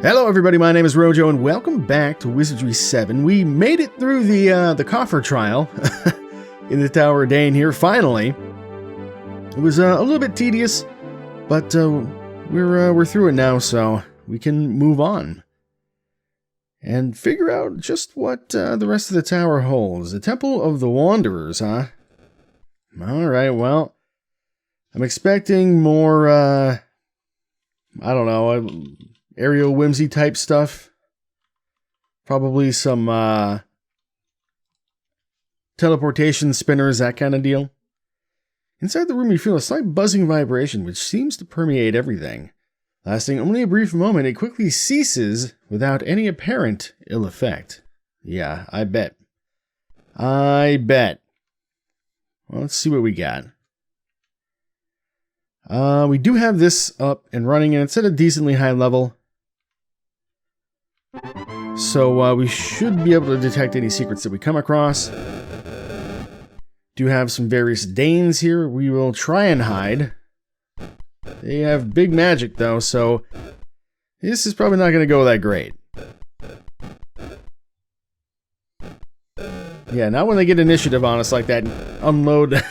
Hello everybody, my name is Rojo and welcome back to Wizardry 7. We made it through the coffer trial in the Tower of Dane here, finally. It was a little bit tedious, but we're through it now, so we can move on. And figure out just what the rest of the tower holds. The Temple of the Wanderers, huh? Alright, well, I'm expecting more, I don't know, aerial whimsy type stuff. Probably some teleportation spinners, that kind of deal. Inside the room you feel a slight buzzing vibration which seems to permeate everything. Lasting only a brief moment, it quickly ceases without any apparent ill effect. Yeah, I bet. Well, let's see what we got. We do have this up and running, and it's at a decently high level. So we should be able to detect any secrets that we come across. Do have some various Danes here. We will try and hide. They have big magic though, so this is probably not going to go that great. Yeah, not when they get initiative on us like that and unload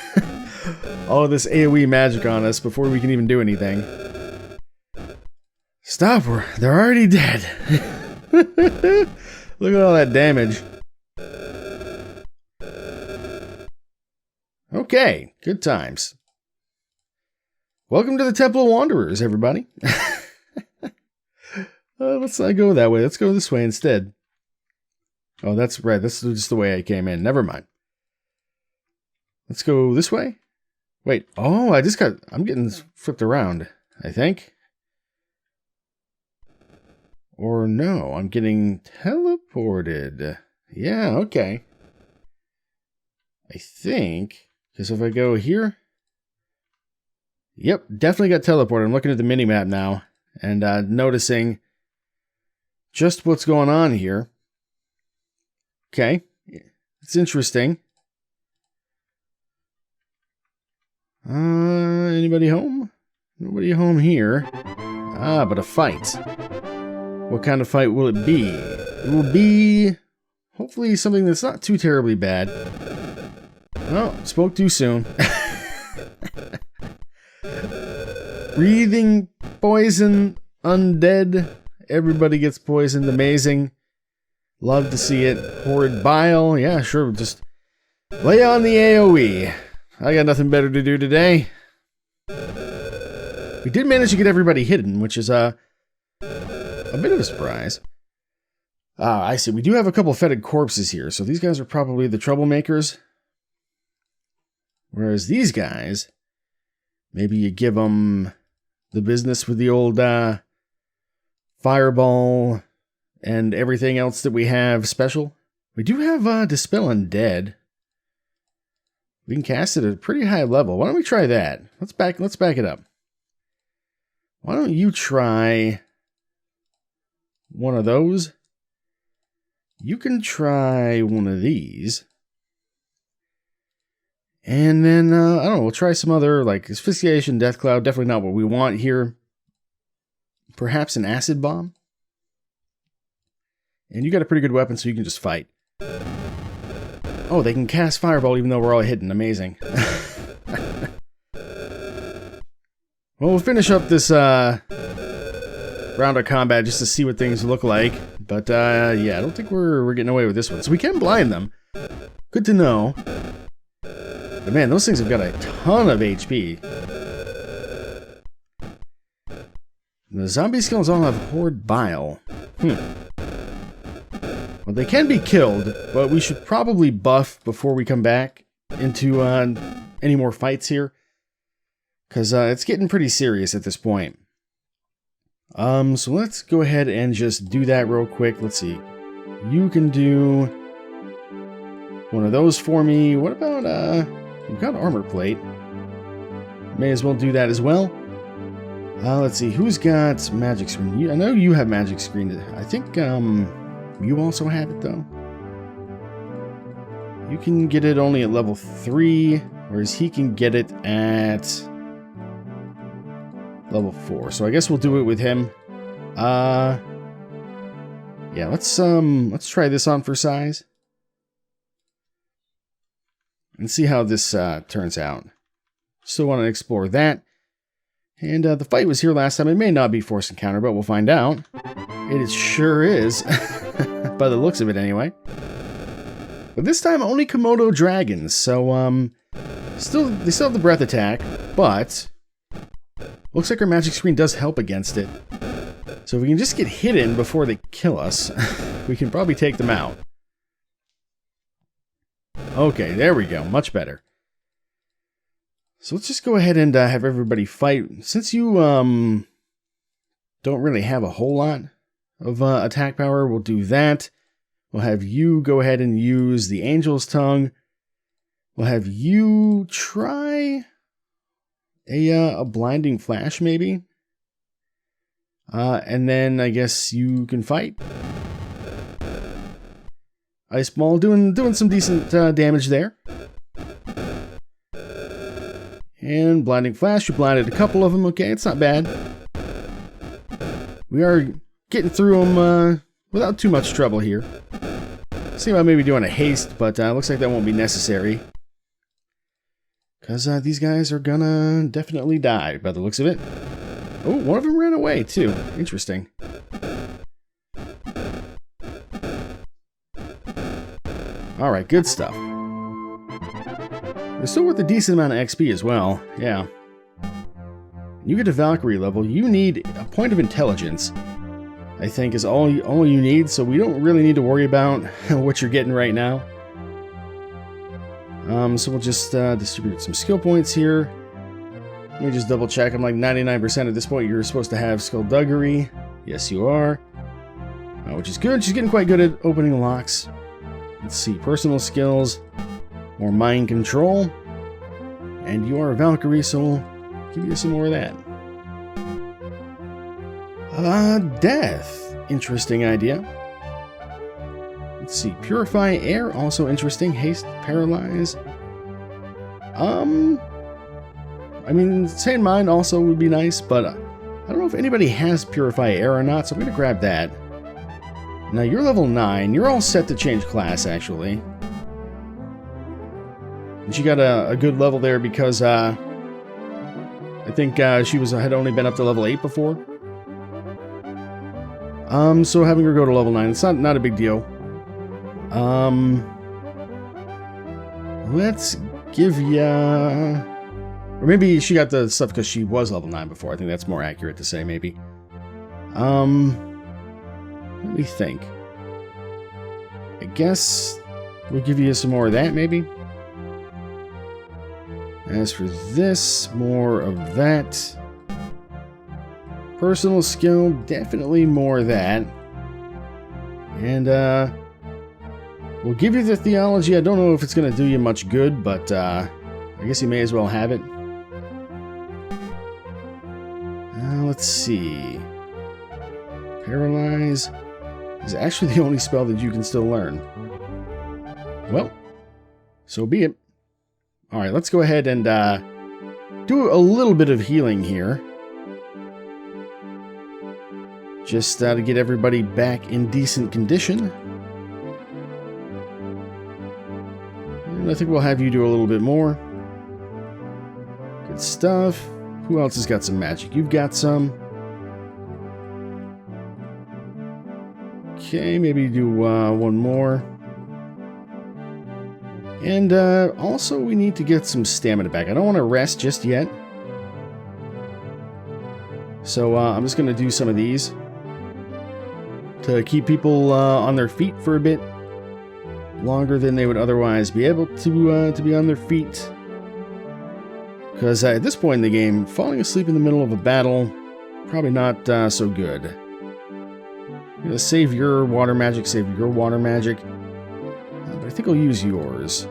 all of this AoE magic on us before we can even do anything. Stop, they're already dead. Look at all that damage. Okay, good times. Welcome to the Temple of Wanderers, everybody. Let's not go that way. Let's go this way instead. Oh, that's right. This is just the way I came in. Never mind. Let's go this way. Wait. Oh, I'm getting flipped around, I think. Or no, I'm getting teleported. Yeah, okay. I think, because if I go here... Yep, definitely got teleported. I'm looking at the mini-map now, and noticing just what's going on here. Okay, it's interesting. Anybody home? Nobody home here. Ah, but a fight. What kind of fight will it be? It will be, hopefully, something that's not too terribly bad. Oh, spoke too soon. Breathing poison, undead. Everybody gets poisoned. Amazing. Love to see it. Horrid bile. Yeah, sure. Just lay on the AoE. I got nothing better to do today. We did manage to get everybody hidden, which is a bit of a surprise. I see. We do have a couple fetid corpses here, so these guys are probably the troublemakers. Whereas these guys, maybe you give them the business with the old fireball and everything else that we have special. We do have Dispel Undead. We can cast it at a pretty high level. Why don't we try that? Let's back it up. Why don't you try one of those? You can try one of these. And then, I don't know, we'll try some other, like, Asphyxiation, Death Cloud. Definitely not what we want here. Perhaps an Acid Bomb. And you got a pretty good weapon, so you can just fight. Oh, they can cast Fireball even though we're all hidden. Amazing. Well, we'll finish up this round of combat just to see what things look like. But, yeah, I don't think we're getting away with this one. So we can blind them. Good to know. But man, those things have got a ton of HP. The zombie skills all have Horde Bile. Well, they can be killed, but we should probably buff before we come back into any more fights here. Because it's getting pretty serious at this point. So let's go ahead and just do that real quick. Let's see. You can do one of those for me. What about, we've got armor plate. May as well do that as well. Let's see. Who's got magic screen? I know you have magic screen. I think, you also have it, though. You can get it only at level 3, whereas he can get it at level 4. So I guess we'll do it with him. Yeah, let's try this on for size. And see how this turns out. Still want to explore that. And the fight was here last time. It may not be forced encounter, but we'll find out. It sure is. By the looks of it, anyway. But this time, only Komodo dragons. So, they still have the breath attack, but looks like our magic screen does help against it. So if we can just get hidden before they kill us, we can probably take them out. Okay, there we go. Much better. So let's just go ahead and have everybody fight. Since you don't really have a whole lot of attack power, we'll do that. We'll have you go ahead and use the Angel's Tongue. We'll have you try a Blinding Flash, maybe. And then I guess you can fight. Ice Ball doing some decent damage there. And Blinding Flash, you blinded a couple of them. Okay, it's not bad. We are getting through them without too much trouble here. See about maybe doing a haste, but looks like that won't be necessary. Because these guys are gonna definitely die by the looks of it. Oh, one of them ran away too. Interesting. Alright, good stuff. They're still worth a decent amount of XP as well. Yeah. You get to Valkyrie level, you need a point of intelligence. I think is all you need, so we don't really need to worry about what you're getting right now. So we'll just distribute some skill points here. Let me just double check. I'm like 99% at this point you're supposed to have Skullduggery. Yes, you are. Which is good. She's getting quite good at opening locks. Let's see. Personal skills. More mind control. And you are a Valkyrie, so we'll give you some more of that. Death. Interesting idea. Let's see. Purify air. Also interesting. Haste. Paralyze. I mean, Sane Mind also would be nice, but I don't know if anybody has Purify Air or not, so I'm going to grab that. Now, you're level 9. You're all set to change class, actually. And she got a good level there because I think she had only been up to level 8 before. So having her go to level 9, it's not a big deal. Let's give ya... Or maybe she got the stuff because she was level 9 before. I think that's more accurate to say, maybe. Let me think. I guess we'll give you some more of that, maybe. As for this, more of that. Personal skill, definitely more of that. And, we'll give you the Theology. I don't know if it's going to do you much good, but, I guess you may as well have it. Let's see. Paralyze is actually the only spell that you can still learn. Well, so be it. Alright, let's go ahead and do a little bit of healing here. Just to get everybody back in decent condition. And I think we'll have you do a little bit more. Good stuff. Who else has got some magic? You've got some. Okay, maybe do one more. And also we need to get some stamina back. I don't want to rest just yet. So I'm just going to do some of these. To keep people on their feet for a bit. Longer than they would otherwise be able to be on their feet. Because at this point in the game, falling asleep in the middle of a battle, probably not so good. I'm going to save your water magic, but I think I'll use yours.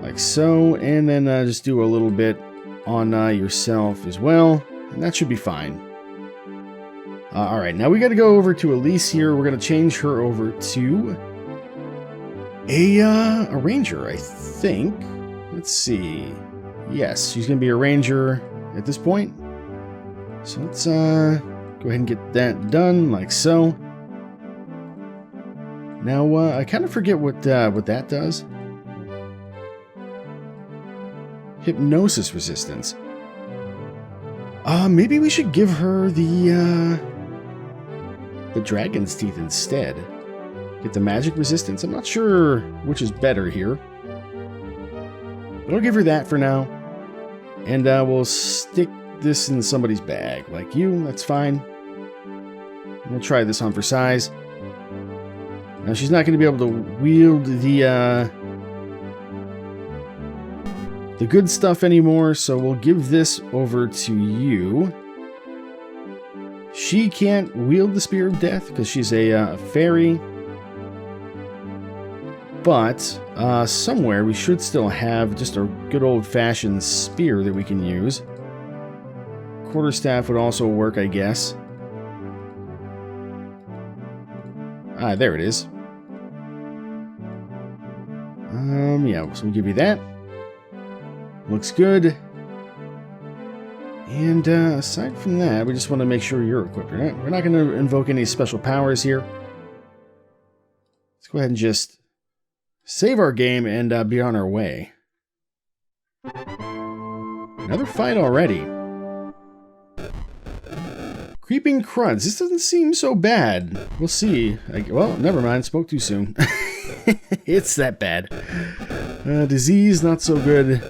Like so, and then just do a little bit on yourself as well, and that should be fine. Alright, now we got to go over to Elise here. We're going to change her over to a ranger, I think. Let's see. Yes, she's going to be a ranger at this point. So let's go ahead and get that done, like so. Now, I kind of forget what that does. Hypnosis resistance. Maybe we should give her the dragon's teeth instead. Get the magic resistance. I'm not sure which is better here. But I'll give her that for now. And we'll stick this in somebody's bag. Like you, that's fine. We'll try this on for size. Now she's not going to be able to wield the good stuff anymore, so we'll give this over to you. She can't wield the Spear of Death because she's a fairy. But somewhere we should still have just a good old-fashioned spear that we can use. Quarterstaff would also work, I guess. Ah, there it is. Yeah, so we'll give you that. Looks good. And aside from that, we just want to make sure you're equipped. We're not going to invoke any special powers here. Let's go ahead and just save our game and be on our way. Another fight already. Creeping Cruds. This doesn't seem so bad. We'll see. Well, never mind. Spoke too soon. It's that bad. Disease, not so good.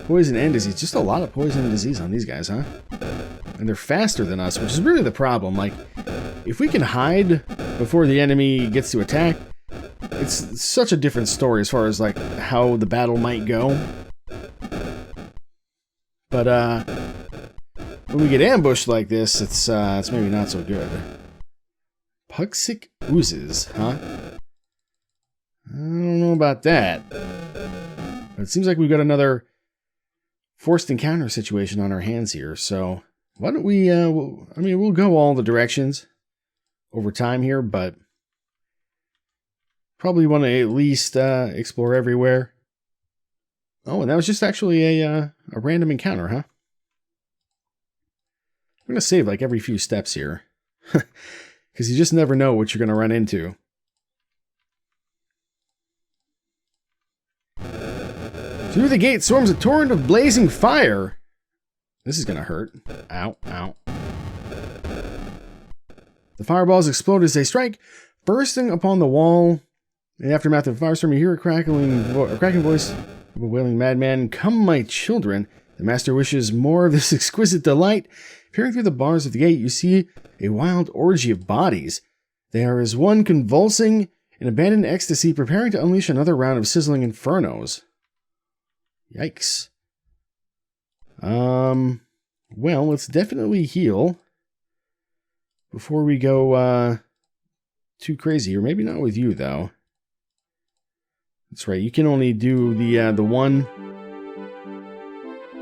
Poison and disease. Just a lot of poison and disease on these guys, huh? And they're faster than us, which is really the problem. Like, if we can hide before the enemy gets to attack, it's such a different story as far as, like, how the battle might go. But, when we get ambushed like this, it's maybe not so good. Puxic Oozes, huh? I don't know about that. But it seems like we've got another forced encounter situation on our hands here, so why don't we, we'll go all the directions over time here, but probably want to at least explore everywhere. Oh, and that was just actually a random encounter, huh? I'm going to save like every few steps here, because you just never know what you're going to run into. Through the gate swarms a torrent of blazing fire. This is going to hurt. Ow, ow. The fireballs explode as they strike, bursting upon the wall. In the aftermath of a firestorm, you hear a cracking voice of a wailing madman. Come, my children. The master wishes more of this exquisite delight. Peering through the bars of the gate, you see a wild orgy of bodies. They are as one convulsing in abandoned ecstasy, preparing to unleash another round of sizzling infernos. Yikes. Well, let's definitely heal before we go too crazy, or maybe not with you though. That's right, you can only do the one.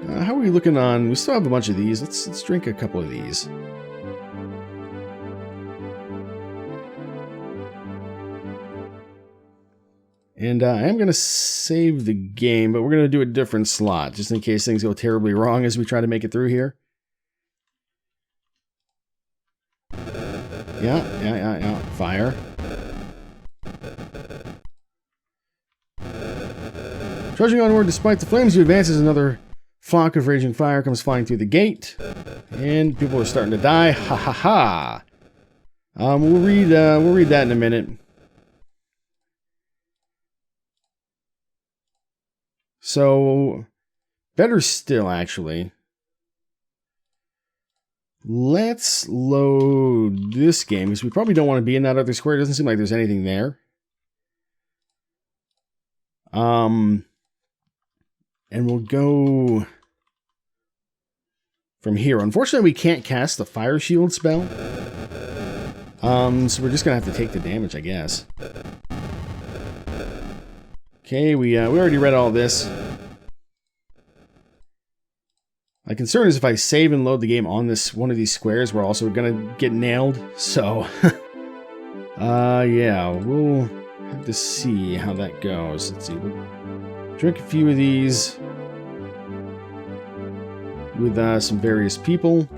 How are we looking on? We still have a bunch of these. Let's drink a couple of these. And I am going to save the game, but we're going to do a different slot, just in case things go terribly wrong as we try to make it through here. Yeah. Fire. Trudging onward despite the flames, you advance as another flock of raging fire comes flying through the gate. And people are starting to die. Ha ha ha. We'll read that in a minute. So, better still, actually. Let's load this game, because we probably don't want to be in that other square. It doesn't seem like there's anything there. And we'll go from here. Unfortunately, we can't cast the Fire Shield spell. So we're just going to have to take the damage, I guess. Okay, we already read all this. My concern is if I save and load the game on this one of these squares, we're also gonna get nailed. So, yeah, we'll have to see how that goes. Let's see. We'll drink a few of these with some various people.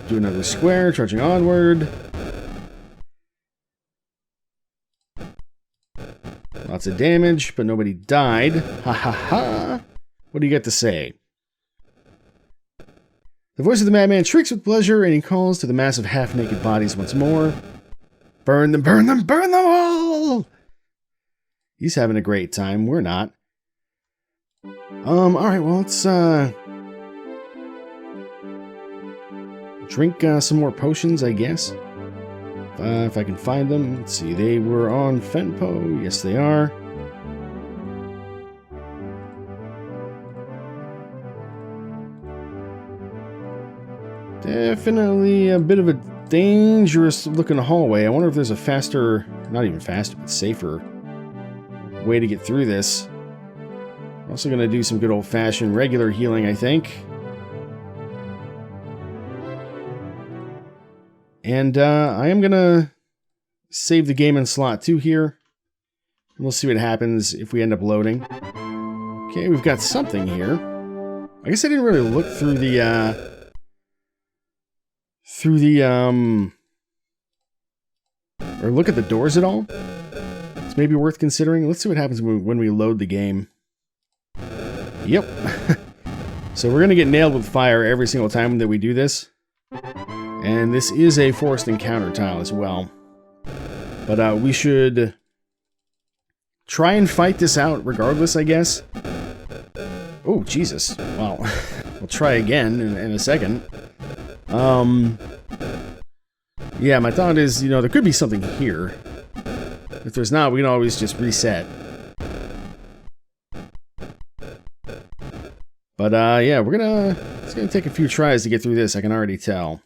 Do another square, trudging onward. Lots of damage, but nobody died. Ha ha ha! What do you got to say? The voice of the madman shrieks with pleasure, and he calls to the mass of half-naked bodies once more. Burn them, burn them, burn them all! He's having a great time. We're not. Alright, well, let's, drink, some more potions, I guess. If I can find them. Let's see, they were on Fenpo. Yes, they are. Definitely a bit of a dangerous looking hallway. I wonder if there's a faster, not even faster, but safer way to get through this. I'm also going to do some good old-fashioned regular healing, I think. And I am going to save the game in slot 2 here. And we'll see what happens if we end up loading. Okay, we've got something here. I guess I didn't really look through the, or look at the doors at all. It's maybe worth considering. Let's see what happens when we load the game. Yep. So we're going to get nailed with fire every single time that we do this. And this is a forced encounter tile as well. But we should try and fight this out regardless, I guess. Oh, Jesus. Well, we'll try again in a second. Yeah, my thought is, you know, there could be something here. If there's not, we can always just reset. But, yeah, it's gonna take a few tries to get through this, I can already tell.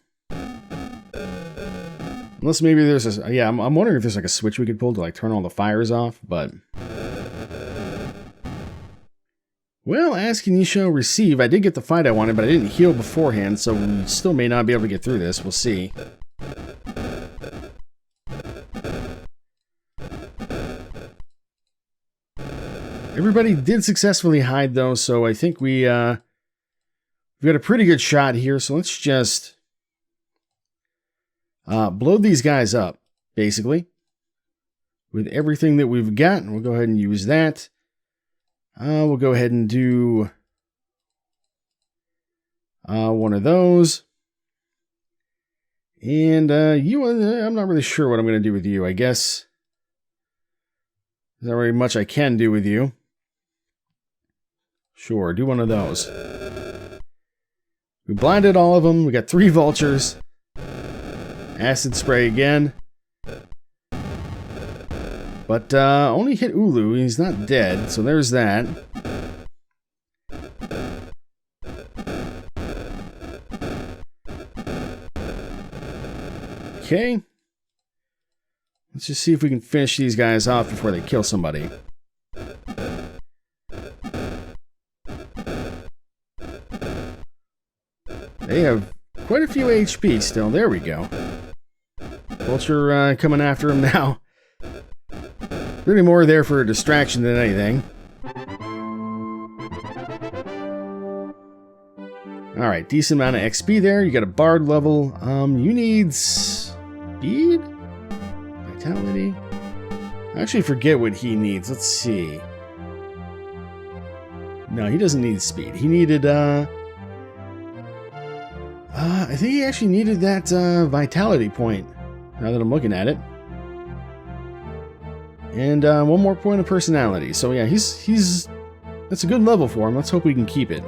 Unless maybe there's a, yeah, I'm wondering if there's like a switch we could pull to like turn all the fires off, but... Well, ask and you shall receive. I did get the fight I wanted, but I didn't heal beforehand, so we still may not be able to get through this. We'll see. Everybody did successfully hide, though, so I think we've got a pretty good shot here. So let's just blow these guys up, basically, with everything that we've got. And we'll go ahead and use that. We'll go ahead and do one of those. And you, I'm not really sure what I'm going to do with you, I guess. There's not very much I can do with you. Sure, do one of those. We blinded all of them. We got 3 vultures. Acid spray again. But only hit Ulu. He's not dead, so there's that. Okay. Let's just see if we can finish these guys off before they kill somebody. They have quite a few HP still. There we go. Vulture coming after him now. Really more there for a distraction than anything. Alright, decent amount of XP there. You got a bard level. You need speed? Vitality? I actually forget what he needs. Let's see. No, he doesn't need speed. He needed, I think he actually needed that, vitality point, now that I'm looking at it. And, one more point of personality. So, yeah, that's a good level for him. Let's hope we can keep it.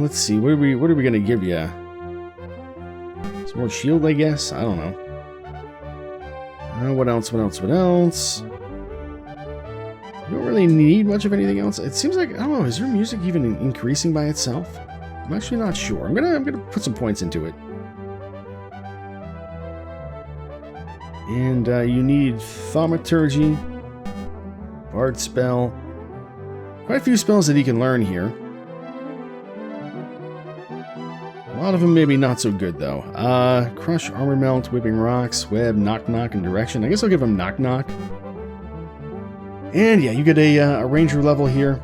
Let's see, what are we gonna give you? Some more shield, I guess? I don't know. What else? You don't really need much of anything else. It seems like, I don't know, is your music even increasing by itself? I'm actually not sure. I'm gonna put some points into it. And you need Thaumaturgy, Bard spell. Quite a few spells that he can learn here. A lot of them maybe not so good though. Crush, Armor Melt, Whipping Rocks, Web, Knock Knock, and Direction. I guess I'll give him Knock Knock. And yeah, you get a Ranger level here.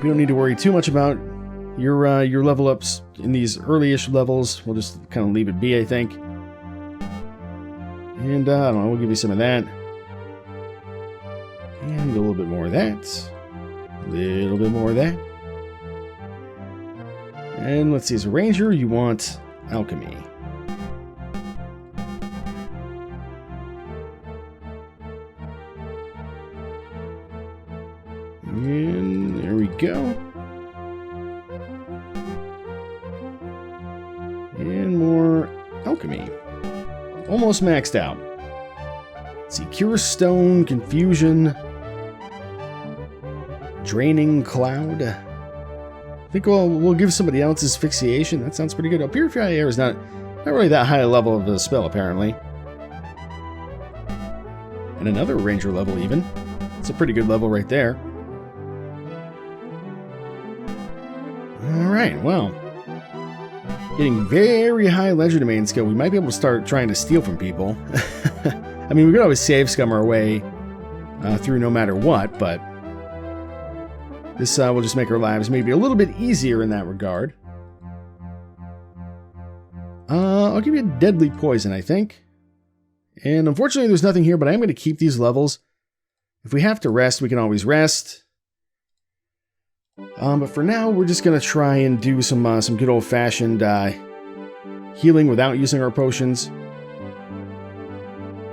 We don't need to worry too much about your level ups in these early-ish levels. We'll just kind of leave it be, I think. And I don't know, we'll give you some of that. And a little bit more of that. A little bit more of that. And let's see, as a ranger, you want alchemy. And there we go. And more alchemy. Almost maxed out. Let's see, Cure Stone, Confusion, Draining Cloud. I think we'll give somebody else Asphyxiation. That sounds pretty good. Oh, Purify Air is not really that high a level of a spell, apparently. And another ranger level, even. It's a pretty good level right there. Alright, well. Getting very high legerdemain skill. We might be able to start trying to steal from people. I mean, we could always save scum our way through no matter what, but this will just make our lives maybe a little bit easier in that regard. I'll give you a Deadly Poison, I think. And unfortunately, there's nothing here, but I am going to keep these levels. If we have to rest, we can always rest. But for now, we're just going to try and do some good old-fashioned healing without using our potions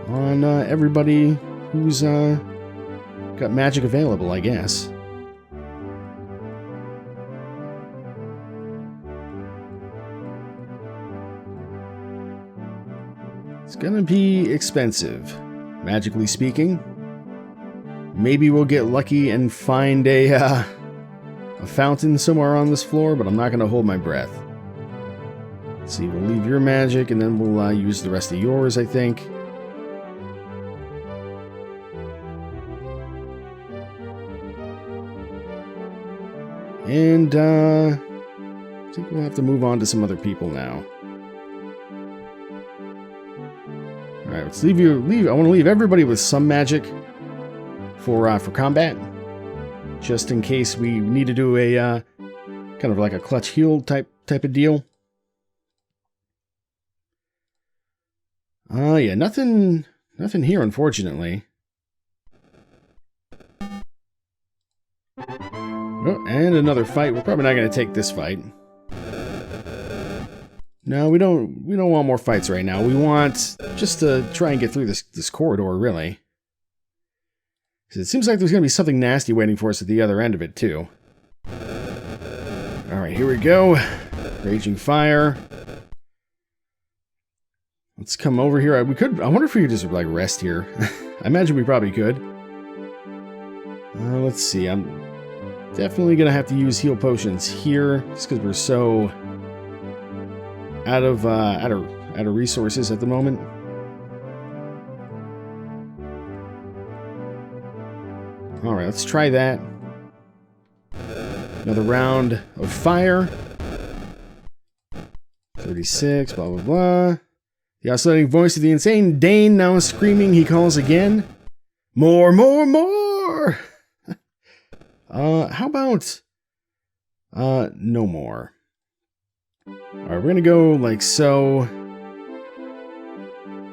on everybody who's got magic available, I guess. It's gonna be expensive, magically speaking. Maybe we'll get lucky and find a fountain somewhere on this floor, but I'm not gonna hold my breath. Let's see, we'll leave your magic, and then we'll use the rest of yours, I think. And I think we'll have to move on to some other people now. Alright, let's leave. I want to leave everybody with some magic for combat. Just in case we need to do a kind of like a clutch heal type of deal. Yeah, nothing here, unfortunately. Oh, and another fight. We're probably not going to take this fight. No, we don't want more fights right now. We want just to try and get through this corridor, really. Because it seems like there's going to be something nasty waiting for us at the other end of it, too. Alright, here we go. Raging Fire. Let's come over here. I wonder if we could just, like, rest here. I imagine we probably could. Let's see. I'm definitely going to have to use heal potions here, just because we're so out of resources at the moment. Alright, let's try that. Another round of fire. 36, blah blah blah. The oscillating voice of the insane Dane now screaming, he calls again. More, more, more! How about no more? Alright, we're gonna go like so.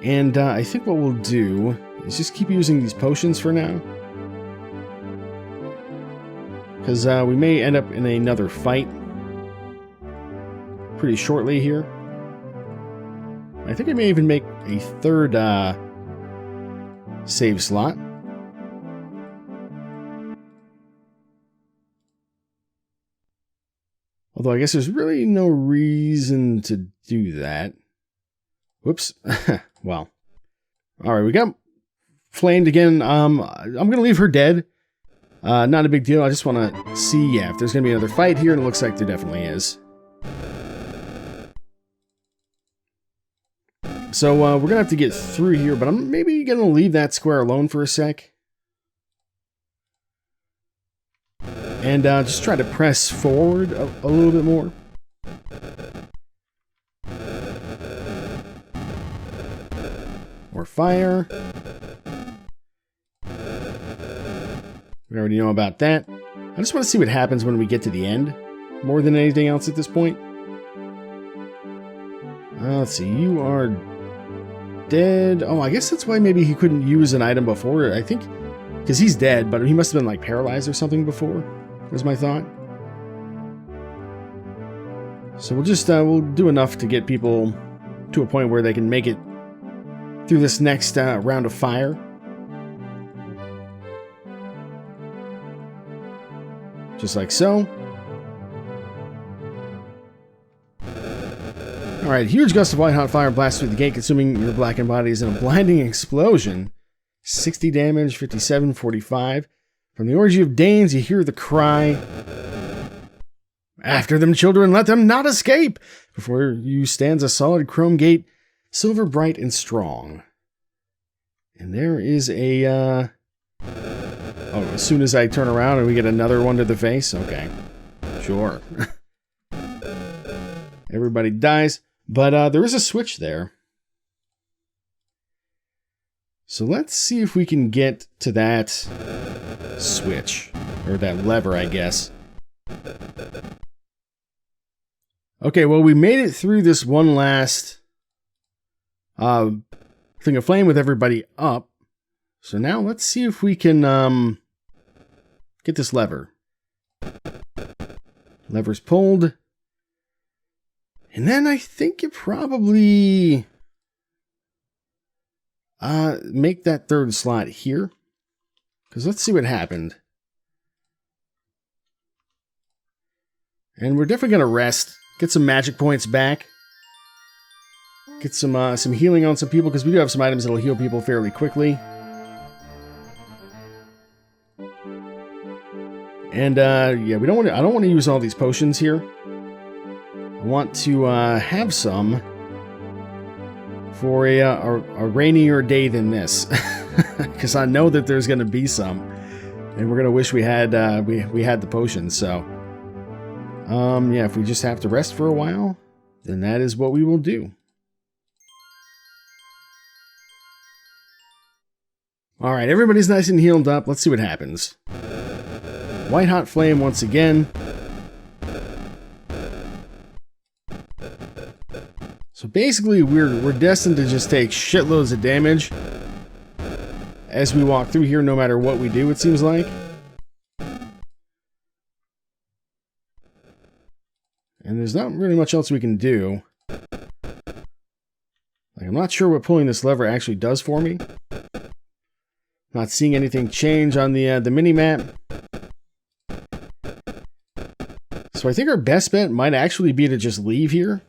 And I think what we'll do is just keep using these potions for now. Because we may end up in another fight pretty shortly here. I think I may even make a third save slot. Although I guess there's really no reason to do that. Whoops. Well. Alright, we got flamed again. I'm going to leave her dead. Not a big deal. I just want to see, yeah, if there's going to be another fight here, and it looks like there definitely is. So, we're going to have to get through here, but I'm maybe going to leave that square alone for a sec. And just try to press forward a little bit more. Or fire. We already know about that. I just want to see what happens when we get to the end. more than anything else at this point. Let's see, you are dead. Oh, I guess that's why maybe he couldn't use an item before. I think because he's dead, but he must have been like paralyzed or something before, was my thought. So we'll just we'll do enough to get people to a point where they can make it through this next round of fire. Just like so. Alright, huge gust of white-hot fire blasts through the gate, consuming your blackened bodies in a blinding explosion. 60 damage, 57, 45. From the orgy of Danes, you hear the cry, "After them, children, let them not escape!" Before you stands a solid chrome gate, silver bright and strong. And there is a, oh, as soon as I turn around and we get another one to the face? Okay. Sure. Everybody dies. But there is a switch there. So let's see if we can get to that switch. Or that lever, I guess. Okay, well, we made it through this one last thing of flame with everybody up. So now let's see if we can get this lever. Lever's pulled. And then I think you probably make that third slot here. Because let's see what happened. And we're definitely going to rest. Get some magic points back. Get some healing on some people, because we do have some items that'll heal people fairly quickly. And yeah, we don't want to. I don't want to use all these potions here. I want to have some for a rainier day than this, because I know that there's going to be some, and we're going to wish we had we had the potions. So, yeah, if we just have to rest for a while, then that is what we will do. All right, everybody's nice and healed up. Let's see what happens. White hot flame once again. So basically, we're destined to just take shitloads of damage as we walk through here, no matter what we do, it seems like. And there's not really much else we can do. Like, I'm not sure what pulling this lever actually does for me. Not seeing anything change on the mini-map. So I think our best bet might actually be to just leave here.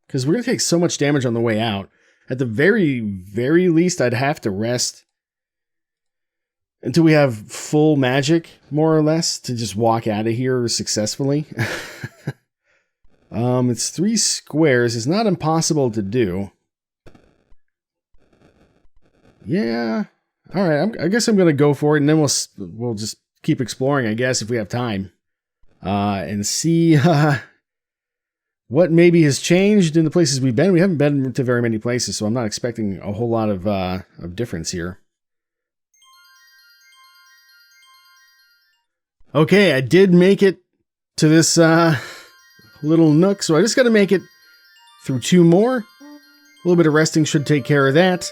Because we're going to take so much damage on the way out. At the very, very least, I'd have to rest until we have full magic, more or less, to just walk out of here successfully. It's 3 squares. It's not impossible to do. Yeah. All right. I guess I'm going to go for it, and then we'll just keep exploring, I guess, if we have time, and see what maybe has changed in the places we've been. We haven't been to very many places, so I'm not expecting a whole lot of difference here. Okay, I did make it to this little nook, so I just got to make it through 2 more. A little bit of resting should take care of that.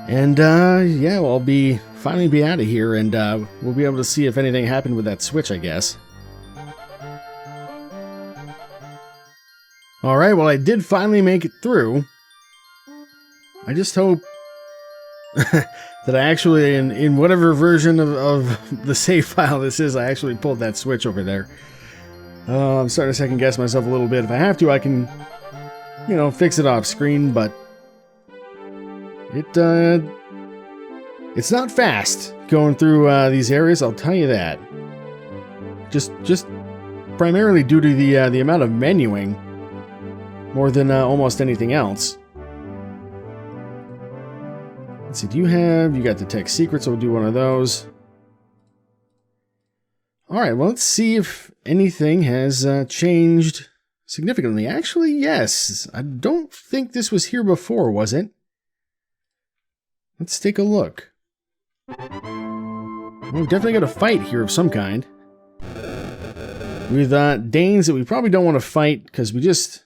And yeah, well, I'll finally be out of here, and we'll be able to see if anything happened with that switch, I guess. Alright, well, I did finally make it through. I just hope that I actually, in whatever version of the save file this is, I actually pulled that switch over there. I'm starting to second guess myself a little bit. If I have to, I can, you know, fix it off screen, but it's not fast going through these areas, I'll tell you that. Just primarily due to the amount of menuing, more than almost anything else. Let's see, you got Detect Secrets, so we'll do one of those. Alright, well, let's see if anything has changed significantly. Actually, yes. I don't think this was here before, was it? Let's take a look. We're definitely got a fight here of some kind. With Danes that we probably don't want to fight because we just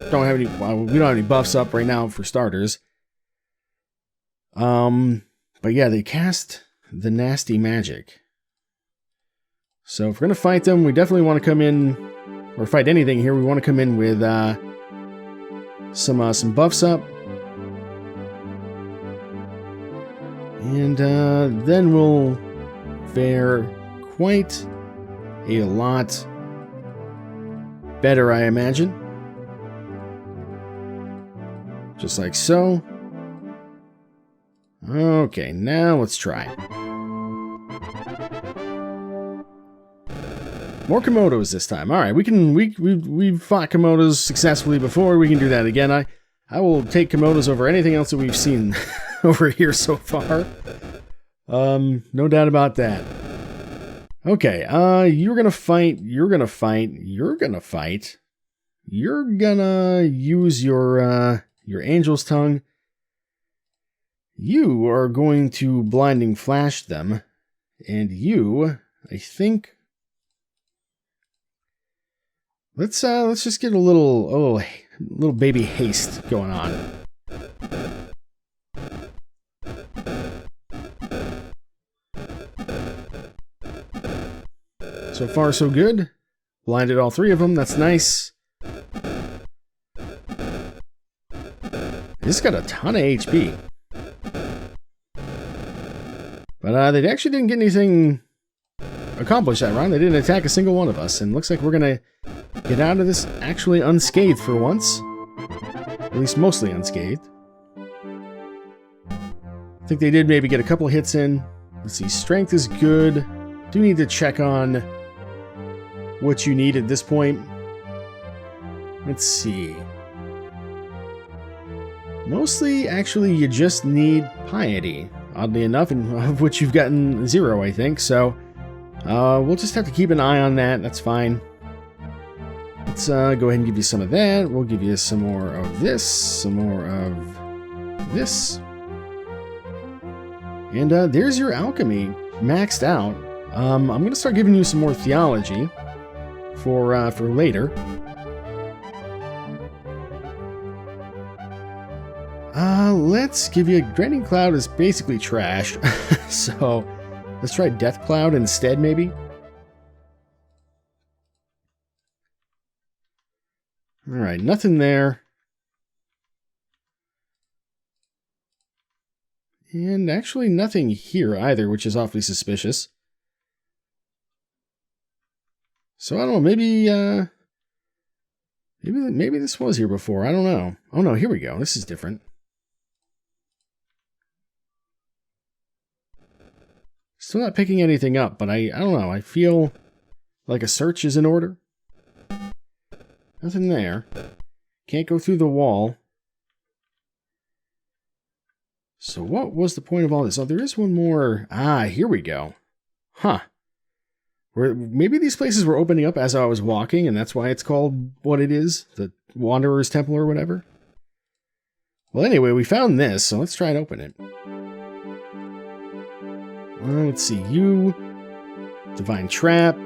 don't have any. Well, we don't have any buffs up right now for starters. But yeah, they cast the nasty magic. So if we're gonna fight them, we definitely want to come in, or fight anything here. We want to come in with some buffs up, and then we'll fare quite a lot better, I imagine. Just like so. Okay, now let's try. More Komodos this time. All right, we've fought Komodos successfully before. We can do that again. I will take Komodos over anything else that we've seen over here so far. No doubt about that. Okay, you're gonna fight. You're gonna fight. You're gonna fight. You're gonna use your Angel's Tongue. You are going to Blinding Flash them, and you, I think. Let's just get a little baby haste going on. So far, so good. Blinded all three of them. That's nice. This got a ton of HP. But they actually didn't get anything accomplished that round. They didn't attack a single one of us. And looks like we're going to get out of this actually unscathed for once. At least mostly unscathed. I think they did maybe get a couple hits in. Let's see. Strength is good. Do need to check on what you need at this point. Let's see. Mostly, actually, you just need piety. Oddly enough, and of which you've gotten 0, I think. So, we'll just have to keep an eye on that. That's fine. Let's go ahead and give you some of that. We'll give you some more of this, some more of this. And there's your alchemy maxed out. I'm going to start giving you some more theology for later. Let's give you... Draining Cloud is basically trash. So, let's try Death Cloud instead, maybe? Alright, nothing there. And actually nothing here either, which is awfully suspicious. So, I don't know, maybe this was here before. I don't know. Oh no, here we go. This is different. Still not picking anything up, but I don't know. I feel like a search is in order. Nothing there. Can't go through the wall. So what was the point of all this? Oh, there is one more. Ah, here we go. Huh. Maybe these places were opening up as I was walking, and that's why it's called what it is. The Wanderer's Temple or whatever. Well, anyway, we found this, so let's try and open it. Let's see, you, Divine Trap,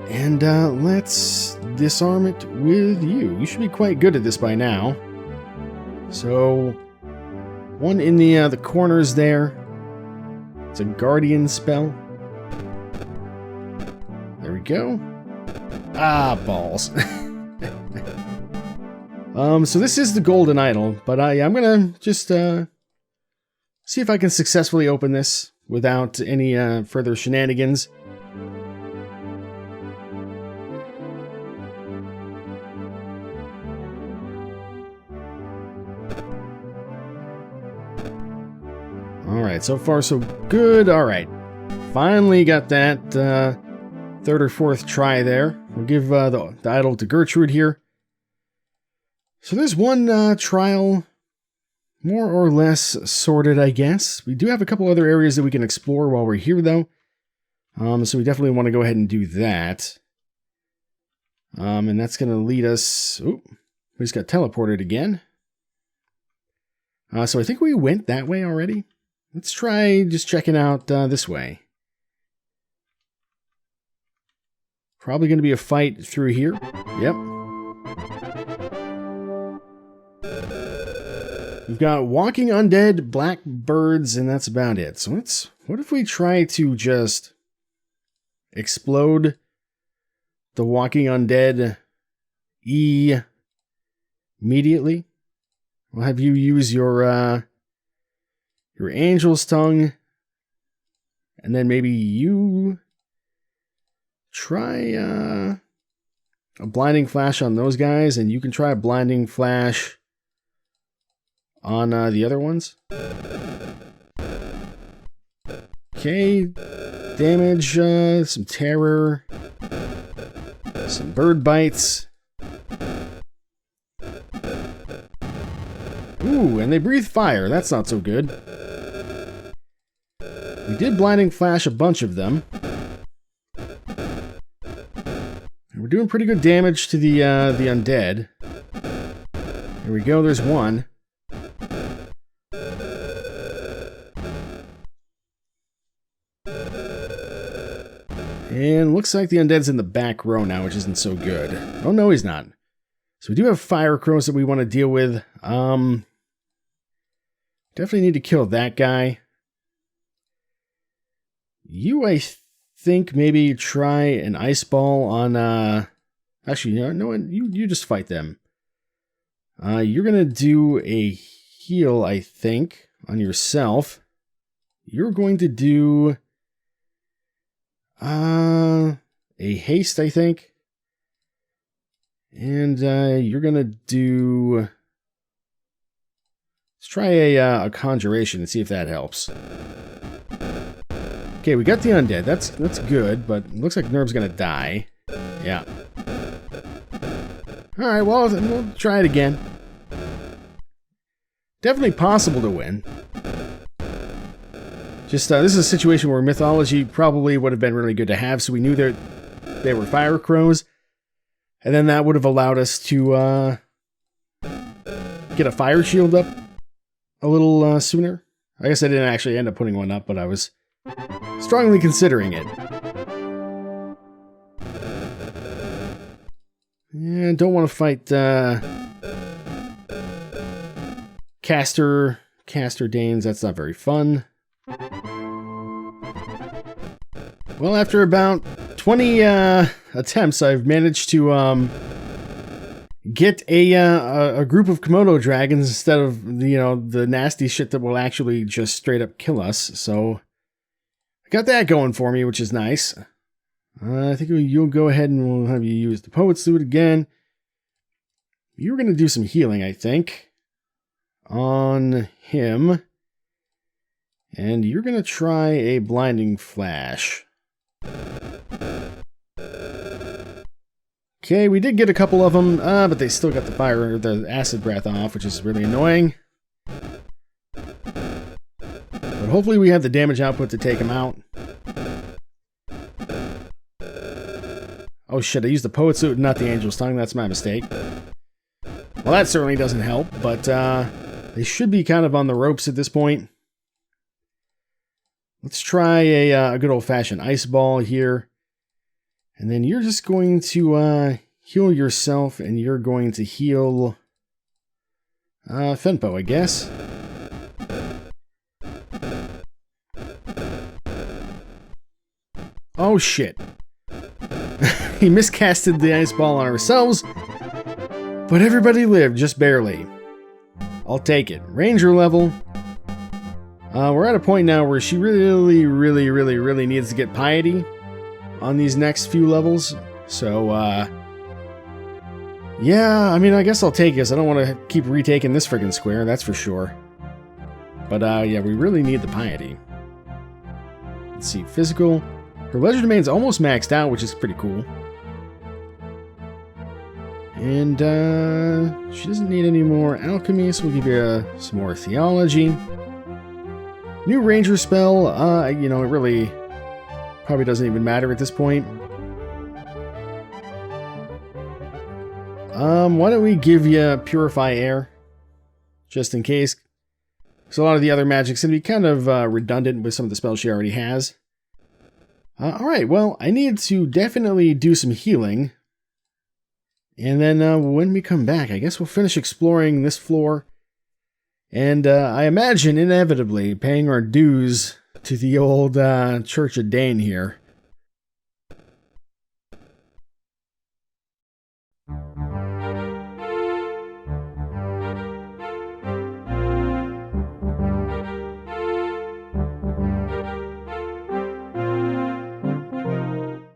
and let's disarm it with you. You should be quite good at this by now. So, one in the corners there. It's a Guardian spell. There we go. Ah, balls. So this is the Golden Idol, but I'm gonna just see if I can successfully open this without any further shenanigans. Alright, so far so good. Alright, finally got that third or fourth try there. We'll give the idol to Gertrude here. So there's one trial more or less sorted, I guess. We do have a couple other areas that we can explore while we're here, though. So we definitely want to go ahead and do that. And that's going to lead us... Oop, we just got teleported again. So I think we went that way already. Let's try just checking out this way. Probably going to be a fight through here. Yep. We've got walking undead, black birds, and that's about it. So what if we try to just explode the walking undead immediately? We'll have you use your angel's tongue, and then maybe you try a blinding flash on those guys, and you can try a blinding flash on the other ones. Okay, damage, some terror, some bird bites. Ooh, and they breathe fire. That's not so good. We did blinding flash a bunch of them. And we're doing pretty good damage to the undead. Here we go, there's one. And looks like the undead's in the back row now, which isn't so good. Oh, no, he's not. So we do have fire crows that we want to deal with. Definitely need to kill that guy. You, I think, maybe try an ice ball on, actually, no, you just fight them. You're going to do a heal, I think, on yourself. You're going to do a haste, I think. And you're going to do... Let's try a conjuration and see if that helps. Okay, we got the undead. That's good, but it looks like Nerv's going to die. Yeah. Alright, well, we'll try it again. Definitely possible to win. Just, this is a situation where mythology probably would have been really good to have, so we knew that they were fire crows. And then that would have allowed us to get a fire shield up a little sooner. I guess I didn't actually end up putting one up, but I was strongly considering it. Yeah, don't want to fight Caster Danes. That's not very fun. Well, after about 20 attempts, I've managed to get a group of Komodo dragons instead of, the nasty shit that will actually just straight up kill us. So I got that going for me, which is nice. I think you'll go ahead and we'll have you use the Poet's Suit again. You're going to do some healing, I think, on him. And you're going to try a blinding flash. Okay, we did get a couple of them, but they still got the acid breath off, which is really annoying. But hopefully we have the damage output to take them out. Oh shit, I used the Poet's Suit and not the Angel's Tongue. That's my mistake. Well, that certainly doesn't help, but they should be kind of on the ropes at this point. Let's try a good old-fashioned ice ball here. And then you're just going to heal yourself, and you're going to heal Fenpo, I guess. Oh shit. He miscasted the ice ball on ourselves, but everybody lived, just barely. I'll take it. Ranger level. We're at a point now where she really needs to get piety on these next few levels. So, yeah, I mean, I guess I'll take this. I don't want to keep retaking this friggin' square, that's for sure. But, yeah, we really need the piety. Let's see, physical. Her Ledger Domain's almost maxed out, which is pretty cool. And, she doesn't need any more alchemy, so we'll give you some more theology. New ranger spell, it really probably doesn't even matter at this point. Why don't we give you Purify Air, just in case? So a lot of the other magic's going to be kind of redundant with some of the spells she already has. Alright, well, I need to definitely do some healing. And then when we come back, I guess we'll finish exploring this floor. And I imagine, inevitably, paying our dues to the old Church of Dane here.